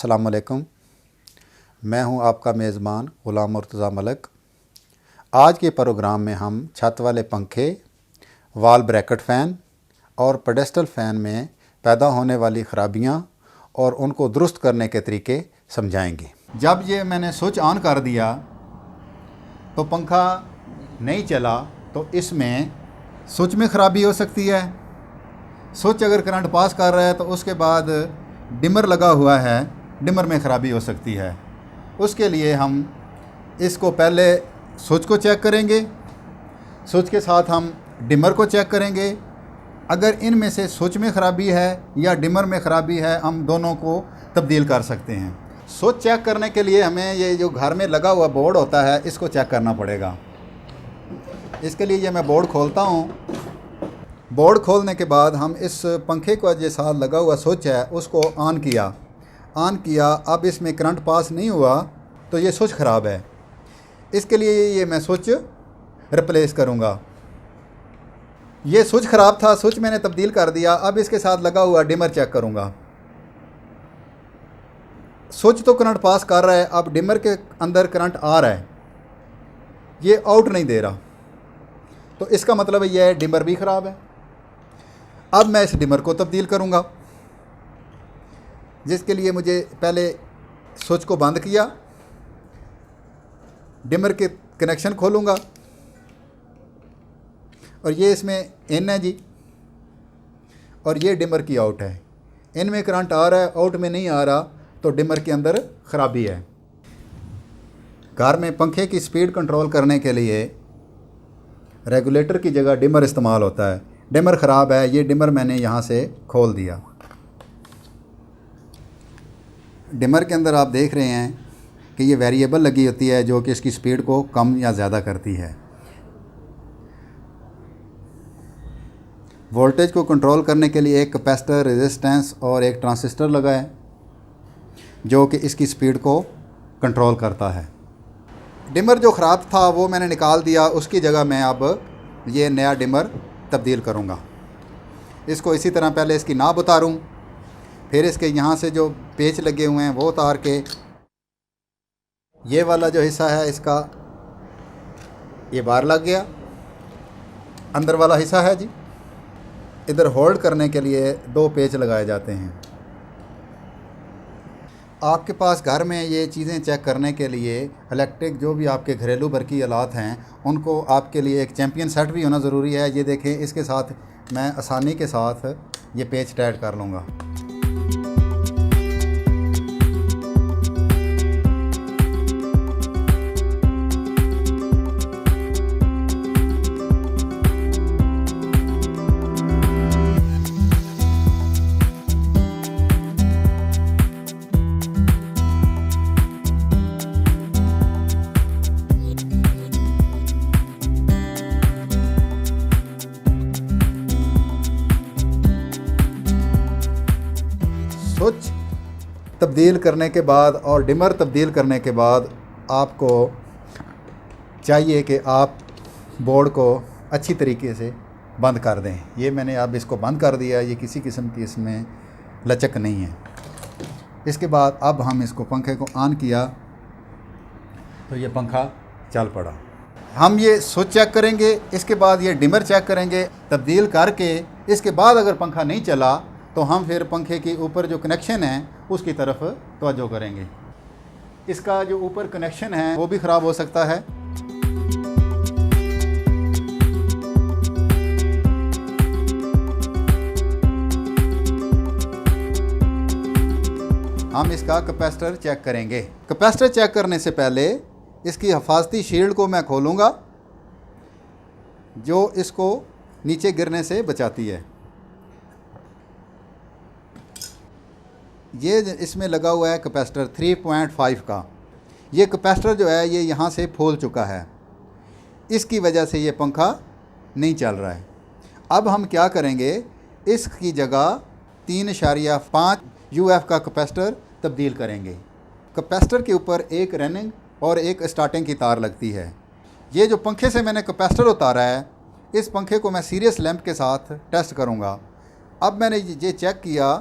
अस्सलाम वालेकुम। मैं हूं आपका मेज़बान ग़ुलाम मुर्तज़ा मलिक। आज के प्रोग्राम में हम छत वाले पंखे, वॉल ब्रैकेट फ़ैन और पेडेस्टल फ़ैन में पैदा होने वाली ख़राबियां और उनको दुरुस्त करने के तरीके समझाएंगे। जब ये मैंने स्विच ऑन कर दिया तो पंखा नहीं चला, तो इसमें स्विच में ख़राबी हो सकती है। स्विच अगर करंट पास कर रहा है तो उसके बाद डिमर लगा हुआ है, डिमर में ख़राबी हो सकती है। उसके लिए हम इसको पहले स्विच को चेक करेंगे, स्विच के साथ हम डिमर को चेक करेंगे। अगर इनमें से स्विच में ख़राबी है या डिमर में ख़राबी है, हम दोनों को तब्दील कर सकते हैं। स्विच चेक करने के लिए हमें ये जो घर में लगा हुआ बोर्ड होता है, इसको चेक करना पड़ेगा। इसके लिए ये मैं बोर्ड खोलता हूँ। बोर्ड खोलने के बाद हम इस पंखे का जो साथ लगा हुआ स्विच है उसको ऑन किया। अब इसमें करंट पास नहीं हुआ तो ये स्विच ख़राब है। इसके लिए ये मैं स्विच रिप्लेस करूँगा। ये स्विच ख़राब था, स्विच मैंने तब्दील कर दिया। अब इसके साथ लगा हुआ डिमर चेक करूँगा। स्विच तो करंट पास कर रहा है, अब डिमर के अंदर करंट आ रहा है, ये आउट नहीं दे रहा, तो इसका मतलब यह है डिमर भी ख़राब है। अब मैं इस डिमर को तब्दील करूँगा, जिसके लिए मुझे पहले स्विच को बंद किया, डिमर के कनेक्शन खोलूँगा और ये इसमें इन है जी, और ये डिमर की आउट है। इन में करंट आ रहा है, आउट में नहीं आ रहा, तो डिमर के अंदर ख़राबी है। कार में पंखे की स्पीड कंट्रोल करने के लिए रेगुलेटर की जगह डिमर इस्तेमाल होता है। डिमर ख़राब है, ये डिमर मैंने यहाँ से खोल दिया। डिमर के अंदर आप देख रहे हैं कि ये वेरिएबल लगी होती है जो कि इसकी स्पीड को कम या ज़्यादा करती है। वोल्टेज को कंट्रोल करने के लिए एक कैपेसिटर, रेजिस्टेंस और एक ट्रांजिस्टर लगा है जो कि इसकी स्पीड को कंट्रोल करता है। डिमर जो ख़राब था वो मैंने निकाल दिया, उसकी जगह मैं अब ये नया डिमर तब्दील करूँगा। इसको इसी तरह पहले इसकी नाब उतारूँ, फिर इसके यहाँ से जो पेच लगे हुए हैं वो उतार के, ये वाला जो हिस्सा है इसका ये बाहर लग गया, अंदर वाला हिस्सा है जी। इधर होल्ड करने के लिए 2 पेच लगाए जाते हैं। आपके पास घर में ये चीज़ें चेक करने के लिए इलेक्ट्रिक जो भी आपके घरेलू बरकी आलात हैं, उनको आपके लिए एक चैम्पियन सेट भी होना ज़रूरी है। ये देखें, इसके साथ मैं आसानी के साथ ये पेच टाइट कर लूँगा। स्विच तब्दील करने के बाद और डिमर तब्दील करने के बाद आपको चाहिए कि आप बोर्ड को अच्छी तरीके से बंद कर दें। ये मैंने अब इसको बंद कर दिया, ये किसी किस्म की इसमें लचक नहीं है। इसके बाद अब हम इसको पंखे को ऑन किया तो ये पंखा चल पड़ा। हम ये स्विच चेक करेंगे, इसके बाद ये डिमर चेक करेंगे। तब्दील करके इसके बाद अगर पंखा नहीं चला तो हम फिर पंखे के ऊपर जो कनेक्शन है उसकी तरफ तवज्जो करेंगे। इसका जो ऊपर कनेक्शन है वो भी ख़राब हो सकता है। हम इसका कैपेसिटर चेक करेंगे। कैपेसिटर चेक करने से पहले इसकी हिफाजती शील्ड को मैं खोलूँगा जो इसको नीचे गिरने से बचाती है। ये इसमें लगा हुआ है कैपेसिटर 3.5 का। ये कैपेसिटर जो है ये यहाँ से फूल चुका है, इसकी वजह से ये पंखा नहीं चल रहा है। अब हम क्या करेंगे, इसकी जगह 3.5 UF का कैपेसिटर तब्दील करेंगे। कैपेसिटर के ऊपर एक रनिंग और एक स्टार्टिंग की तार लगती है। ये जो पंखे से मैंने कैपेसिटर उतारा है, इस पंखे को मैं सीरियस लैंप के साथ टेस्ट करूँगा। अब मैंने ये चेक किया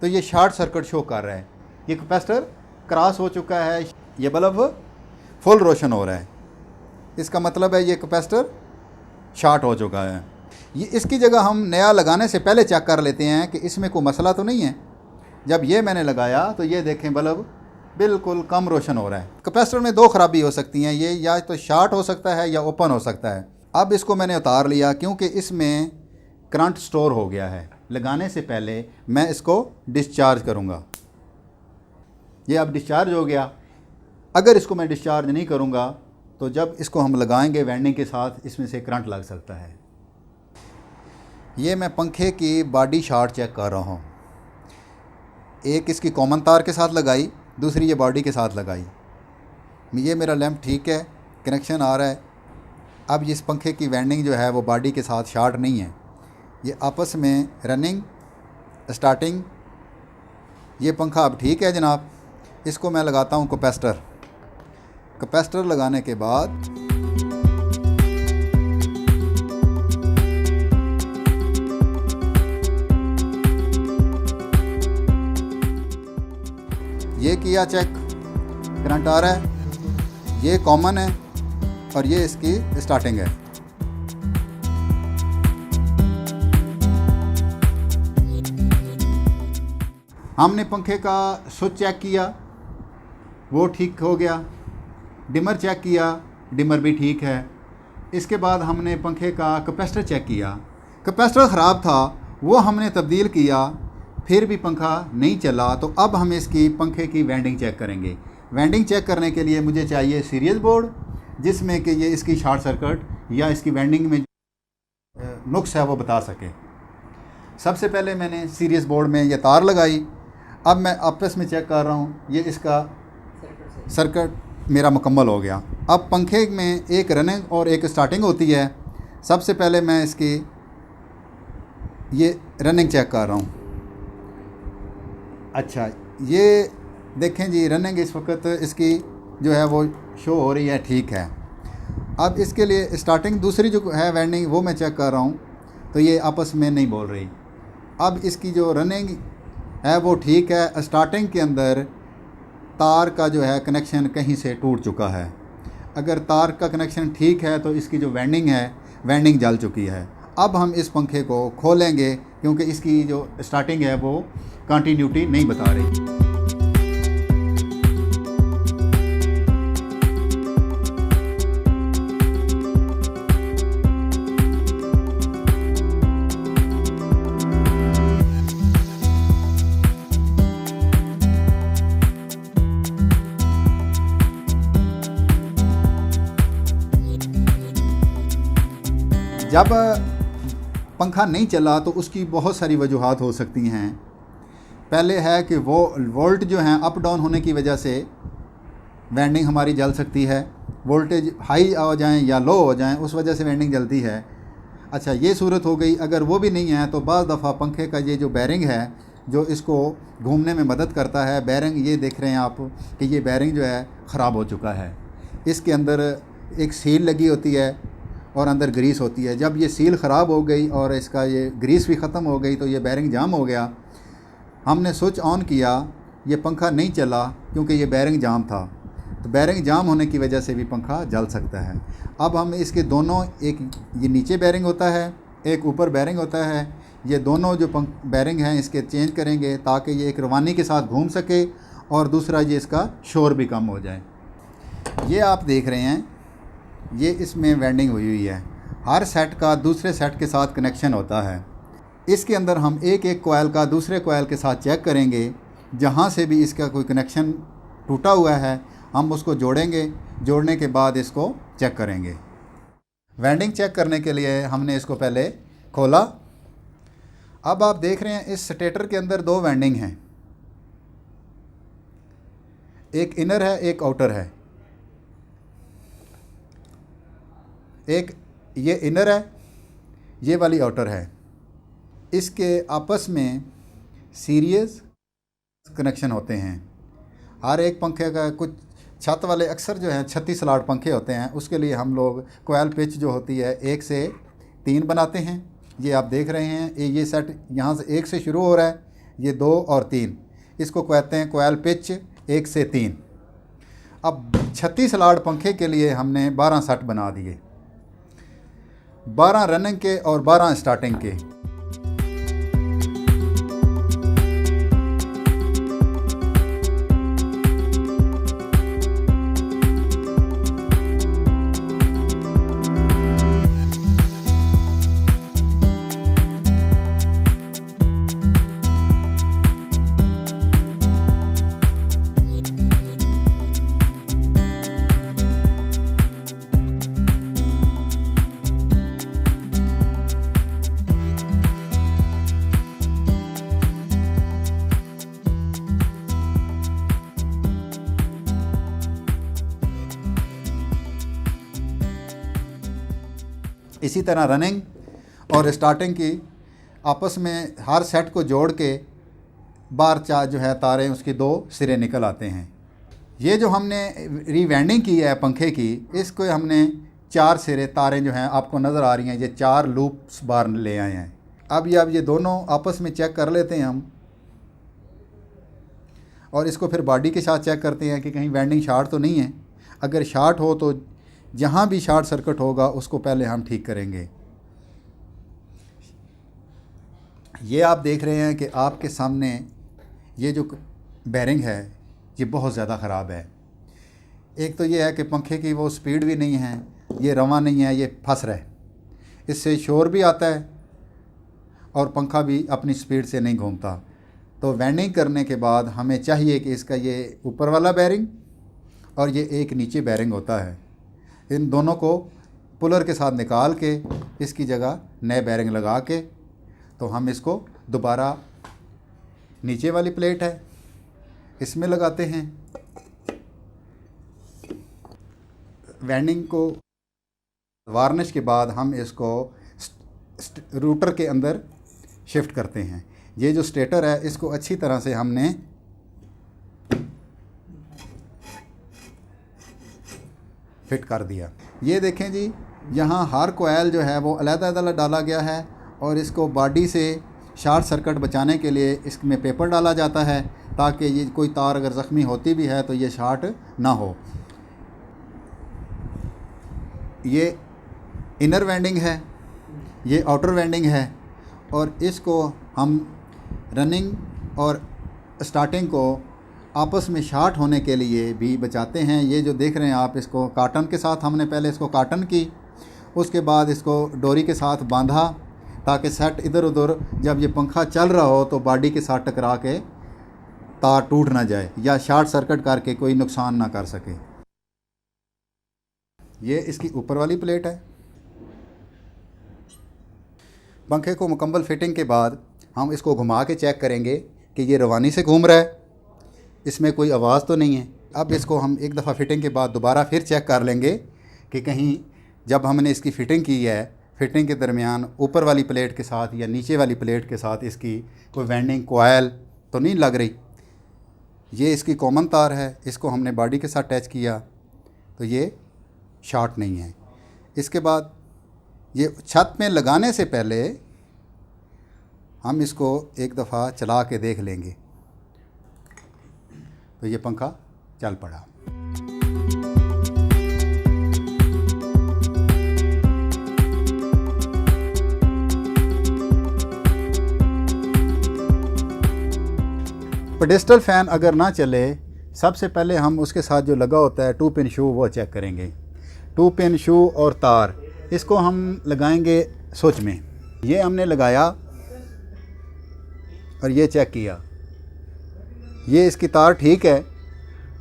तो ये शॉर्ट सर्किट शो कर रहा है, ये कैपेसिटर क्रॉस हो चुका है, ये बल्ब फुल रोशन हो रहा है, इसका मतलब है ये कैपेसिटर शॉर्ट हो चुका है। ये इसकी जगह हम नया लगाने से पहले चेक कर लेते हैं कि इसमें कोई मसला तो नहीं है। जब ये मैंने लगाया तो ये देखें बल्ब बिल्कुल कम रोशन हो रहा है। कैपेसिटर में दो खराबी हो सकती हैं, ये या तो शॉर्ट हो सकता है या ओपन हो सकता है। अब इसको मैंने उतार लिया क्योंकि इसमें करंट स्टोर हो गया है। लगाने से पहले मैं इसको डिस्चार्ज करूँगा। ये अब डिस्चार्ज हो गया। अगर इसको मैं डिस्चार्ज नहीं करूँगा तो जब इसको हम लगाएंगे वेंडिंग के साथ इसमें से करंट लग सकता है। ये मैं पंखे की बॉडी शार्ट चेक कर रहा हूँ। एक इसकी कॉमन तार के साथ लगाई, दूसरी ये बॉडी के साथ लगाई। ये मेरा लैंप ठीक है, कनेक्शन आ रहा है। अब इस पंखे की वेंडिंग जो है वो बॉडी के साथ शार्ट नहीं है, ये आपस में रनिंग स्टार्टिंग। ये पंखा अब ठीक है जनाब। इसको मैं लगाता हूँ कैपेसिटर। कैपेसिटर लगाने के बाद ये किया चेक, करंट आ रहा है, ये कॉमन है और ये इसकी स्टार्टिंग है। हमने पंखे का स्विच चेक किया, वो ठीक हो गया। डिमर चेक किया, डिमर भी ठीक है। इसके बाद हमने पंखे का कैपेसिटर चेक किया, कैपेसिटर ख़राब था, वो हमने तब्दील किया, फिर भी पंखा नहीं चला। तो अब हम इसकी पंखे की वेंडिंग चेक करेंगे। वेंडिंग चेक करने के लिए मुझे चाहिए सीरीज बोर्ड, जिसमें कि ये इसकी शॉर्ट सर्किट या इसकी वेंडिंग में नुक्स है वो बता सके। सबसे पहले मैंने सीरीज बोर्ड में ये तार लगाई। अब मैं आपस में चेक कर रहा हूँ, ये इसका सर्किट मेरा मुकम्मल हो गया। अब पंखे में एक रनिंग और एक स्टार्टिंग होती है। सबसे पहले मैं इसकी ये रनिंग चेक कर रहा हूँ। अच्छा, ये देखें जी, रनिंग इस वक्त इसकी जो है वो शो हो रही है, ठीक है। अब इसके लिए स्टार्टिंग दूसरी जो है वेंडिंग वो मैं चेक कर रहा हूँ, तो ये आपस में नहीं बोल रही। अब इसकी जो रनिंग है वो ठीक है। स्टार्टिंग के अंदर तार का जो है कनेक्शन कहीं से टूट चुका है। अगर तार का कनेक्शन ठीक है तो इसकी जो वेंडिंग है, वेंडिंग जल चुकी है। अब हम इस पंखे को खोलेंगे क्योंकि इसकी जो स्टार्टिंग है वो कंटिन्यूटी नहीं बता रही। जब पंखा नहीं चला तो उसकी बहुत सारी वजूहात हो सकती हैं। पहले है कि वो वोल्ट जो हैं अप डाउन होने की वजह से वेंडिंग हमारी जल सकती है। वोल्टेज हाई आ जाएं या लो हो जाएं, उस वजह से वेंडिंग जलती है। अच्छा, ये सूरत हो गई। अगर वो भी नहीं है तो बाज़ दफ़ा पंखे का ये जो बैरिंग है जो इसको घूमने में मदद करता है, बैरिंग ये देख रहे हैं आप कि ये बैरिंग जो है ख़राब हो चुका है। इसके अंदर एक सील लगी होती है और अंदर ग्रीस होती है। जब ये सील ख़राब हो गई और इसका ये ग्रीस भी ख़त्म हो गई तो ये बैरिंग जाम हो गया। हमने स्विच ऑन किया, ये पंखा नहीं चला क्योंकि ये बैरिंग जाम था। तो बैरिंग जाम होने की वजह से भी पंखा जल सकता है। अब हम इसके दोनों, एक ये नीचे बैरिंग होता है, एक ऊपर बैरिंग होता है, ये दोनों जो बैरिंग हैं इसके चेंज करेंगे ताकि ये एक रवानी के साथ घूम सके और दूसरा ये इसका शोर भी कम हो जाए। ये आप देख रहे हैं, ये इसमें वेंडिंग हुई है। हर सेट का दूसरे सेट के साथ कनेक्शन होता है। इसके अंदर हम एक एक कोयल का दूसरे कोयल के साथ चेक करेंगे। जहाँ से भी इसका कोई कनेक्शन टूटा हुआ है हम उसको जोड़ेंगे। जोड़ने के बाद इसको चेक करेंगे। वेंडिंग चेक करने के लिए हमने इसको पहले खोला। अब आप देख रहे हैं इस स्टेटर के अंदर दो वेंडिंग हैं, एक इनर है एक आउटर है। एक ये इनर है, ये वाली आउटर है। इसके आपस में सीरीज कनेक्शन होते हैं। हर एक पंखे का कुछ छत वाले अक्सर जो हैं 36 स्लॉट पंखे होते हैं, उसके लिए हम लोग कोयल पिच जो होती है 1 से 3 बनाते हैं। ये आप देख रहे हैं, ये सेट यहाँ से 1 से शुरू हो रहा है, ये 2 और 3, इसको कहते हैं कोयल पिच 1 से 3। अब 36 लाड पंखे के लिए हमने 12 सेट बना दिए, 12 रनिंग के और 12 स्टार्टिंग के। इसी तरह रनिंग और स्टार्टिंग की आपस में हर सेट को जोड़ के बार चार जो है तारें उसकी 2 सिरे निकल आते हैं। ये जो हमने रीवैंडिंग की है पंखे की, इसको हमने 4 सिरे तारें जो हैं आपको नज़र आ रही हैं, ये 4 लूप्स बार ले आए हैं। अब ये दोनों आपस में चेक कर लेते हैं हम, और इसको फिर बॉडी के साथ चेक करते हैं कि कहीं वेंडिंग शार्ट तो नहीं है। अगर शार्ट हो तो जहाँ भी शॉर्ट सर्किट होगा उसको पहले हम ठीक करेंगे। ये आप देख रहे हैं कि आपके सामने ये जो बेरिंग है ये बहुत ज़्यादा ख़राब है। एक तो ये है कि पंखे की वो स्पीड भी नहीं है, ये रवा नहीं है, ये फंस रहा है, इससे शोर भी आता है और पंखा भी अपनी स्पीड से नहीं घूमता। तो वेंडिंग करने के बाद हमें चाहिए कि इसका ये ऊपर वाला बेरिंग और ये एक नीचे बेरिंग होता है, इन दोनों को पुलर के साथ निकाल के इसकी जगह नए बेरिंग लगा के तो हम इसको दोबारा नीचे वाली प्लेट है इसमें लगाते हैं। वेंडिंग को वार्निश के बाद हम इसको रूटर के अंदर शिफ्ट करते हैं। ये जो स्टेटर है इसको अच्छी तरह से हमने फिट कर दिया। ये देखें जी, यहाँ हर कोयल जो है वो अलग-अलग डाला गया है और इसको बॉडी से शॉर्ट सर्किट बचाने के लिए इसमें पेपर डाला जाता है ताकि ये कोई तार अगर ज़ख्मी होती भी है तो ये शॉर्ट ना हो। ये इनर वेंडिंग है, ये आउटर वेंडिंग है और इसको हम रनिंग और स्टार्टिंग को आपस में शॉर्ट होने के लिए भी बचाते हैं। ये जो देख रहे हैं आप, इसको काटन के साथ हमने पहले इसको काटन की, उसके बाद इसको डोरी के साथ बांधा ताकि सेट इधर उधर जब ये पंखा चल रहा हो तो बॉडी के साथ टकरा के तार टूट ना जाए या शॉर्ट सर्किट करके कोई नुकसान ना कर सके। ये इसकी ऊपर वाली प्लेट है। पंखे को मुकम्मल फिटिंग के बाद हम इसको घुमा के चेक करेंगे कि ये रवानी से घूम रहा है, इसमें कोई आवाज़ तो नहीं है। अब इसको हम एक दफ़ा फिटिंग के बाद दोबारा फिर चेक कर लेंगे कि कहीं जब हमने इसकी फ़िटिंग की है, फ़िटिंग के दरमियान ऊपर वाली प्लेट के साथ या नीचे वाली प्लेट के साथ इसकी कोई वेंडिंग कोयल तो नहीं लग रही। ये इसकी कॉमन तार है, इसको हमने बॉडी के साथ अटैच किया तो ये शॉर्ट नहीं है। इसके बाद ये छत में लगाने से पहले हम इसको एक दफ़ा चला के देख लेंगे तो ये पंखा चल पड़ा। पेडेस्टल फ़ैन अगर ना चले, सबसे पहले हम उसके साथ जो लगा होता है 2 पिन शू वो चेक करेंगे। 2 पिन शू और तार इसको हम लगाएंगे स्विच में। ये हमने लगाया और ये चेक किया, ये इसकी तार ठीक है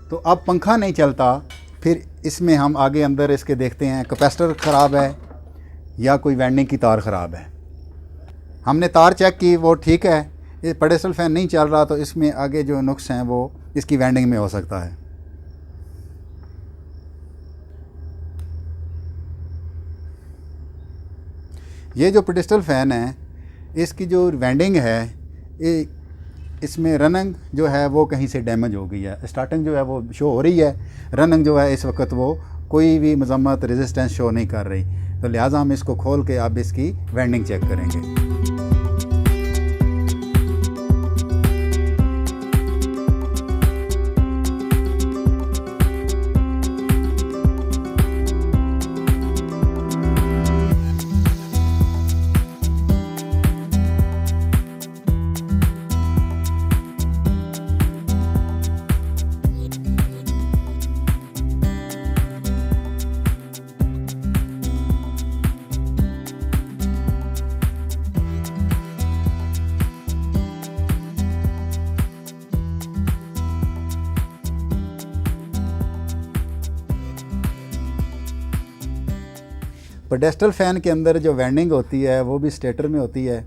तो अब पंखा नहीं चलता। फिर इसमें हम आगे अंदर इसके देखते हैं कैपेसिटर ख़राब है या कोई वेंडिंग की तार ख़राब है। हमने तार चेक की, वो ठीक है, ये पेडेस्टल फ़ैन नहीं चल रहा तो इसमें आगे जो नुक्स हैं वो इसकी वेंडिंग में हो सकता है। ये जो पेडेस्टल फ़ैन है इसकी जो वेंडिंग है ये इसमें रनिंग जो है वो कहीं से डैमेज हो गई है। स्टार्टिंग जो है वो शो हो रही है, रनिंग जो है इस वक्त वो कोई भी मजम्मत रेजिस्टेंस शो नहीं कर रही। तो लिहाजा हम इसको खोल के अब इसकी वेंडिंग चेक करेंगे। पेडेस्टल फ़ैन के अंदर जो वाइंडिंग होती है वो भी स्टेटर में होती है।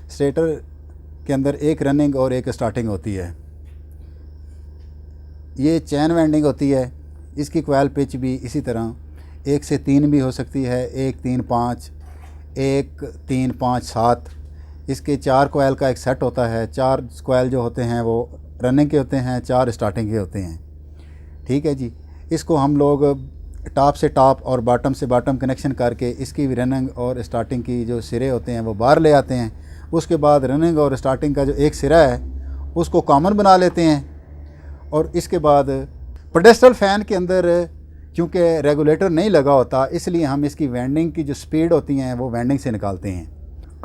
स्टेटर के अंदर एक रनिंग और एक स्टार्टिंग होती है। ये चैन वाइंडिंग होती है। इसकी कॉइल पिच भी इसी तरह 1 से 3 भी हो सकती है, 1 3 5, 1 3 5 7। इसके 4 कॉइल का एक सेट होता है। 4 कॉइल जो होते हैं वो रनिंग के होते हैं, 4 स्टार्टिंग के होते हैं। ठीक है जी। इसको हम लोग टॉप से टॉप और बॉटम से बॉटम कनेक्शन करके इसकी रनिंग और स्टार्टिंग की जो सिरे होते हैं वो बाहर ले आते हैं। उसके बाद रनिंग और स्टार्टिंग का जो एक सिरा है उसको कॉमन बना लेते हैं। और इसके बाद पेडेस्टल फ़ैन के अंदर क्योंकि रेगुलेटर नहीं लगा होता, इसलिए हम इसकी वाइंडिंग की जो स्पीड होती हैं वो वाइंडिंग से निकालते हैं।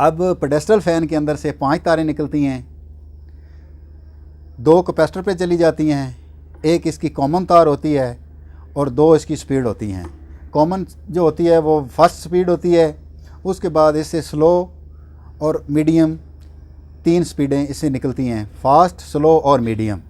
अब पेडेस्टल फ़ैन के अंदर से 5 तारें निकलती हैं, 2 कैपेसिटर पे चली जाती हैं, एक इसकी कॉमन तार होती है और 2 इसकी स्पीड होती हैं। कॉमन जो होती है वो फर्स्ट स्पीड होती है। उसके बाद इससे स्लो और मीडियम 3 स्पीडें इससे निकलती हैं, फास्ट, स्लो और मीडियम।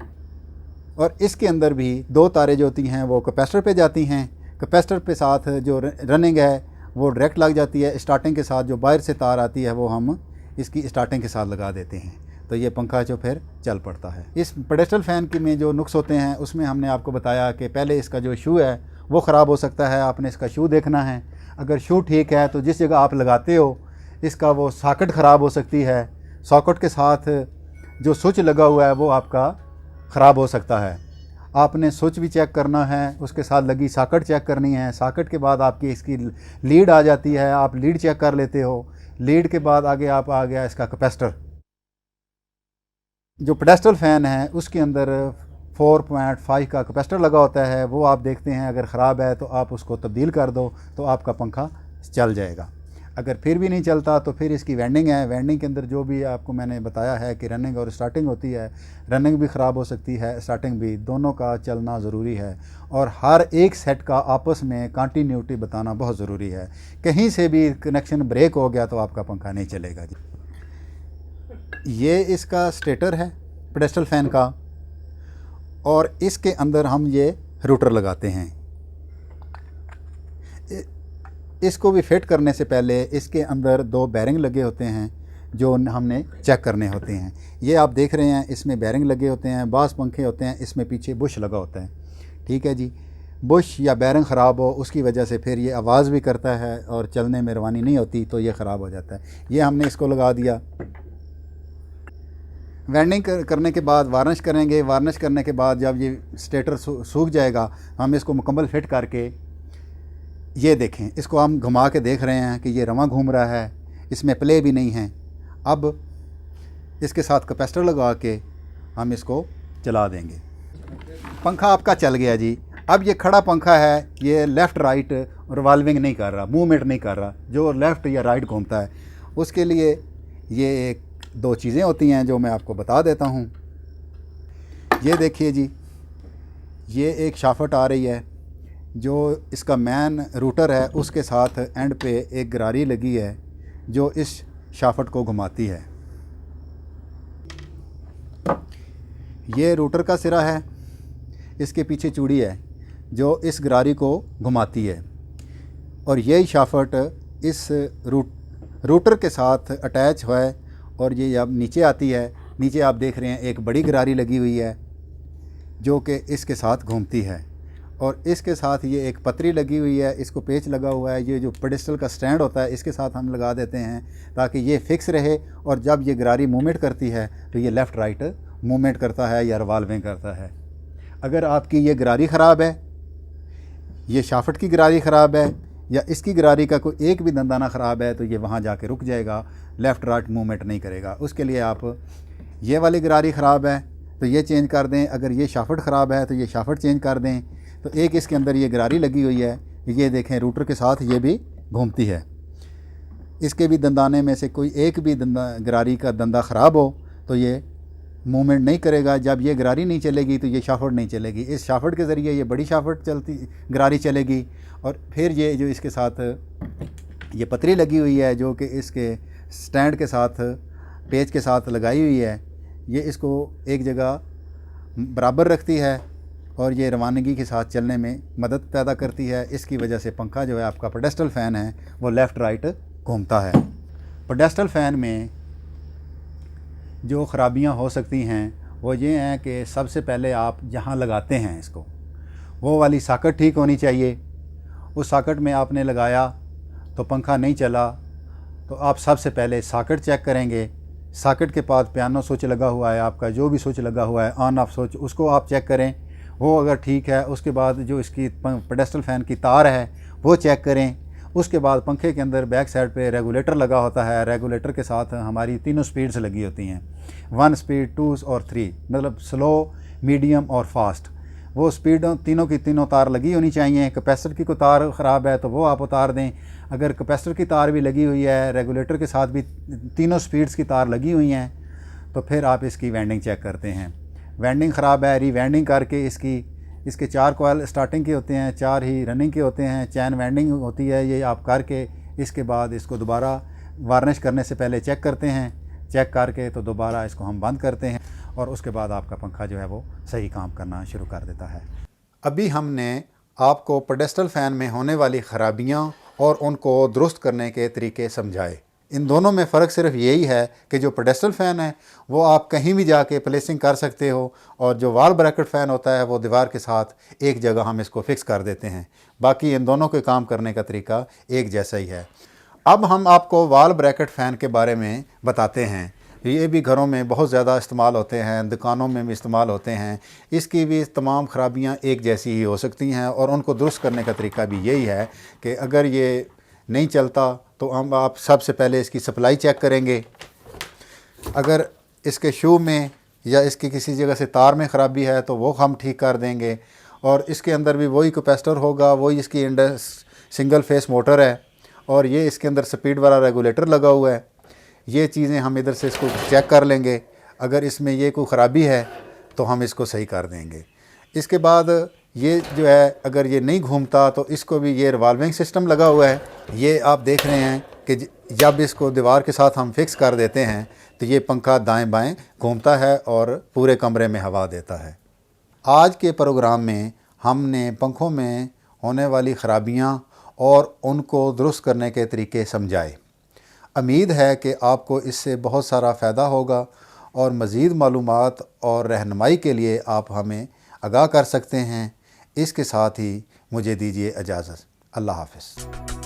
और इसके अंदर भी 2 तारें जो होती हैं वो कैपेसिटर पे जाती हैं। कैपेसिटर पे साथ जो रनिंग है वो डायरेक्ट लग जाती है। स्टार्टिंग के साथ जो बाहर से तार आती है वो हम इसकी स्टार्टिंग के साथ लगा देते हैं, तो ये पंखा जो फिर चल पड़ता है। इस पेडेस्टल फ़ैन के में जो नुक्स होते हैं उसमें हमने आपको बताया कि पहले इसका जो शू है वो ख़राब हो सकता है। आपने इसका शू देखना है। अगर शू ठीक है तो जिस जगह आप लगाते हो इसका वो सॉकेट ख़राब हो सकती है। सॉकेट के साथ जो स्विच लगा हुआ है वो आपका ख़राब हो सकता है। आपने स्विच भी चेक करना है, उसके साथ लगी सॉकेट चेक करनी है। सॉकेट के बाद आपकी इसकी लीड आ जाती है, आप लीड चेक कर लेते हो। लीड के बाद आगे आप आ गया इसका कैपेसिटर। जो पेडेस्टल फ़ैन है उसके अंदर 4.5 का कैपेसिटर लगा होता है, वो आप देखते हैं। अगर ख़राब है तो आप उसको तब्दील कर दो तो आपका पंखा चल जाएगा। अगर फिर भी नहीं चलता तो फिर इसकी वाइंडिंग है। वाइंडिंग के अंदर जो भी आपको मैंने बताया है कि रनिंग और स्टार्टिंग होती है, रनिंग भी ख़राब हो सकती है, स्टार्टिंग भी, दोनों का चलना ज़रूरी है। और हर एक सेट का आपस में कंटिन्यूटी बताना बहुत ज़रूरी है। कहीं से भी कनेक्शन ब्रेक हो गया तो आपका पंखा नहीं चलेगा जी। ये इसका स्टेटर है पेडेस्टल फ़ैन का, और इसके अंदर हम ये रूटर लगाते हैं। इसको भी फिट करने से पहले इसके अंदर 2 बैरिंग लगे होते हैं जो हमने चेक करने होते हैं। ये आप देख रहे हैं, इसमें बैरिंग लगे होते हैं। बास पंखे होते हैं इसमें पीछे बुश लगा होता है। ठीक है जी। बुश या बैरिंग ख़राब हो उसकी वजह से फिर ये आवाज़ भी करता है और चलने में रवानी नहीं होती, तो ये ख़राब हो जाता है। ये हमने इसको लगा दिया। वाइंडिंग करने के बाद वार्निश करेंगे। वार्निश करने के बाद जब ये स्टेटर सूख जाएगा हम इसको मुकम्मल फिट करके, ये देखें, इसको हम घुमा के देख रहे हैं कि ये रवां घूम रहा है, इसमें प्ले भी नहीं है। अब इसके साथ कैपेसिटर लगा के हम इसको चला देंगे। पंखा आपका चल गया जी। अब ये खड़ा पंखा है, ये लेफ़्ट राइट रिवॉल्विंग नहीं कर रहा, मूवमेंट नहीं कर रहा। जो लेफ़्ट या राइट घूमता है उसके लिए ये एक 2 चीज़ें होती हैं जो मैं आपको बता देता हूँ। ये देखिए जी, ये एक शाफट आ रही है जो इसका मैन रूटर है, उसके साथ एंड पे एक गरारी लगी है जो इस शाफट को घुमाती है। ये रूटर का सिरा है, इसके पीछे चूड़ी है जो इस गरारी को घुमाती है, और यही शाफट इस रूटर के साथ अटैच है। और ये अब नीचे आती है। नीचे आप देख रहे हैं एक बड़ी गरारी लगी हुई है जो कि इसके साथ घूमती है, और इसके साथ ये एक पतरी लगी हुई है, इसको पेच लगा हुआ है। ये जो पेडेस्टल का स्टैंड होता है इसके साथ हम लगा देते हैं ताकि ये फिक्स रहे, और जब ये गरारी मूवमेंट करती है तो ये लेफ़्ट राइट मूवमेंट करता है या रिवॉल्विंग करता है। अगर आपकी ये गरारी ख़राब है, ये शाफट की गरारी ख़राब है, या इसकी गरारी का कोई एक भी दंदाना ख़राब है, तो ये वहाँ जाके रुक जाएगा, लेफ़्ट राइट मूवमेंट नहीं करेगा। उसके लिए आप, ये वाली गरारी ख़राब है तो ये चेंज कर दें। अगर ये शाफट ख़राब है तो ये शाफट चेंज कर दें। तो एक इसके अंदर ये गरारी लगी हुई है, ये देखें रूटर के साथ ये भी घूमती है। इसके भी दंदाने में से कोई एक भी गरारी का दंदा ख़राब हो तो ये मूवमेंट नहीं करेगा। जब ये गरारी नहीं चलेगी तो ये शाफट नहीं चलेगी। इस शाफट के ज़रिए ये बड़ी शाफट चलती, गरारी चलेगी। और फिर ये जो इसके साथ ये पतरी लगी हुई है जो कि इसके स्टैंड के साथ पेच के साथ लगाई हुई है, ये इसको एक जगह बराबर रखती है और ये रवानगी के साथ चलने में मदद पैदा करती है। इसकी वजह से पंखा जो है आपका पेडेस्टल फ़ैन है वो लेफ़्ट राइट घूमता है। पेडेस्टल फ़ैन में जो ख़राबियाँ हो सकती हैं वो ये हैं कि सबसे पहले आप जहाँ लगाते हैं इसको, वो वाली सॉकेट ठीक होनी चाहिए। उस सॉकेट में आपने लगाया तो पंखा नहीं चला, तो आप सबसे पहले सॉकेट चेक करेंगे। सॉकेट के पास पियानो स्विच लगा हुआ है, आपका जो भी स्विच लगा हुआ है ऑन ऑफ स्विच, उसको आप चेक करें, वो अगर ठीक है। उसके बाद जो इसकी पेडेस्टल फ़ैन की तार है वो चेक करें। उसके बाद पंखे के अंदर बैक साइड पे रेगुलेटर लगा होता है। रेगुलेटर के साथ हमारी तीनों स्पीड्स लगी होती हैं, 1 स्पीड, 2 और 3, मतलब स्लो, मीडियम और फास्ट। वो स्पीड तीनों की तीनों तार लगी होनी चाहिए। कैपेसिटर की कोई तार ख़राब है तो वो आप उतार दें। अगर कैपेसिटर की तार भी लगी हुई है, रेगुलेटर के साथ भी तीनों स्पीड्स की तार लगी हुई हैं, तो फिर आप इसकी वेंडिंग चेक करते हैं। वेंडिंग ख़राब है, रीवेंडिंग करके इसके 4 कॉयल स्टार्टिंग के होते हैं, 4 ही रनिंग के होते हैं, चैन वेंडिंग होती है। ये आप करके इसके बाद इसको दोबारा वार्निश करने से पहले चेक करते हैं। चेक करके तो दोबारा इसको हम बंद करते हैं और उसके बाद आपका पंखा जो है वो सही काम करना शुरू कर देता है। अभी हमने आपको पेडेस्टल फ़ैन में होने वाली ख़राबियाँ और उनको दुरुस्त करने के तरीके समझाए। इन दोनों में फ़र्क सिर्फ यही है कि जो पेडेस्टल फ़ैन है वो आप कहीं भी जाके प्लेसिंग कर सकते हो, और जो वॉल ब्रैकेट फ़ैन होता है वो दीवार के साथ एक जगह हम इसको फ़िक्स कर देते हैं। बाकी इन दोनों के काम करने का तरीका एक जैसा ही है। अब हम आपको वॉल ब्रैकेट फ़ैन के बारे में बताते हैं। ये भी घरों में बहुत ज़्यादा इस्तेमाल होते हैं, दुकानों में भी इस्तेमाल होते हैं। इसकी भी तमाम ख़राबियाँ एक जैसी ही हो सकती हैं और उनको दुरुस्त करने का तरीका भी यही है कि अगर ये नहीं चलता तो हम आप सबसे पहले इसकी सप्लाई चेक करेंगे। अगर इसके शू में या इसकी किसी जगह से तार में ख़राबी है तो वो हम ठीक कर देंगे। और इसके अंदर भी वही कैपेसिटर होगा, वही इसकी सिंगल फेस मोटर है और ये इसके अंदर स्पीड वाला रेगुलेटर लगा हुआ है। ये चीज़ें हम इधर से इसको चेक कर लेंगे। अगर इसमें ये कोई ख़राबी है तो हम इसको सही कर देंगे। इसके बाद ये जो है अगर ये नहीं घूमता तो इसको भी ये रिवॉल्विंग सिस्टम लगा हुआ है। ये आप देख रहे हैं कि जब इसको दीवार के साथ हम फिक्स कर देते हैं तो ये पंखा दाएं बाएं घूमता है और पूरे कमरे में हवा देता है। आज के प्रोग्राम में हमने पंखों में होने वाली ख़राबियाँ और उनको दुरुस्त करने के तरीके समझाए। उम्मीद है कि आपको इससे बहुत सारा फ़ायदा होगा और मज़ीद मालूमात और रहनुमाई के लिए आप हमें आगाह कर सकते हैं। इसके साथ ही मुझे दीजिए इजाज़त। अल्लाह हाफ़िज़।